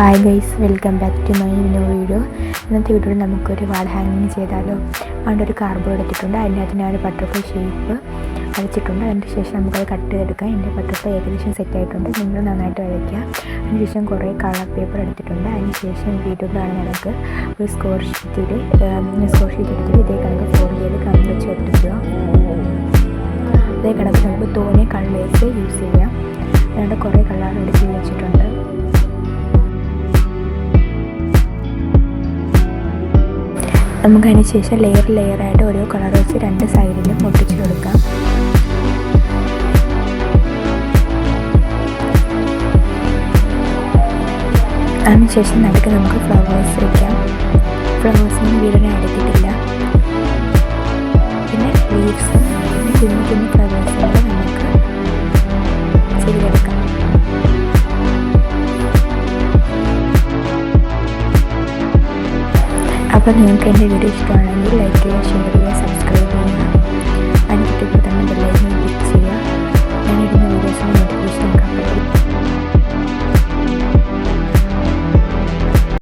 Hi guys, welcome back to my new video. ഇന്നത്തെ വീഡിയോയിൽ നമുക്കൊരു വാൾ ഹാങ്ങിങ് ചെയ്താലോ. അതുകൊണ്ട് ഒരു കാർഡ്ബോർഡ് എടുത്തിട്ടുണ്ട്. അതിനകത്ത് ഞാൻ ഒരു ബട്ടർഫ്ലൈ ഷേപ്പ് വരച്ചിട്ടുണ്ട്. അതിന് ശേഷം നമുക്കത് കട്ട് ചെയ്തെടുക്കാം. എൻ്റെ ബട്ടർഫ്ലൈ ഏകദേശം സെറ്റായിട്ടുണ്ട്. നിങ്ങൾ നന്നായിട്ട് വരയ്ക്കുക. അതിനുശേഷം കുറേ കളർ പേപ്പർ എടുത്തിട്ടുണ്ട്. അതിനുശേഷം വീഡിയോയിലാണ് നമുക്ക് ഒരു സ്കോർ ഷീറ്റ് എടുത്തിട്ട് ഇതേ കണക്ക് ഫോൾഡ് ചെയ്ത് കണ്ണ് വെച്ച് ഒട്ടിക്കുക. ഇതേ കണക്ക് നമുക്ക് തോന്നിയ കളേഴ്സ് യൂസ് ചെയ്യാം. അതുകൊണ്ട് കുറേ കളർ എടുത്ത് വെച്ചിട്ടുണ്ട്. നമുക്കതിന് ശേഷം ലെയറായിട്ട് ഓരോ കളർ വെച്ച് രണ്ട് സൈഡിലും ഒട്ടിച്ച് കൊടുക്കാം. അതിനുശേഷം നടുക്ക് നമുക്ക് ഫ്ലവേഴ്സ് വയ്ക്കാം. ഫ്ലവേഴ്സിന് വീടിനെ എടുത്തിട്ടില്ല. പിന്നെ ലീവ്സ് കുഞ്ഞു കുഞ്ഞു ഫ്ലവേഴ്സുകൾ നമുക്ക് ചെയ്തെടുക്കാം. അപ്പോൾ നിങ്ങൾക്ക് എൻ്റെ വീഡിയോ ഇഷ്ടമാണെങ്കിൽ ലൈക്ക് ചെയ്യുക, ഷെയർ ചെയ്യുക,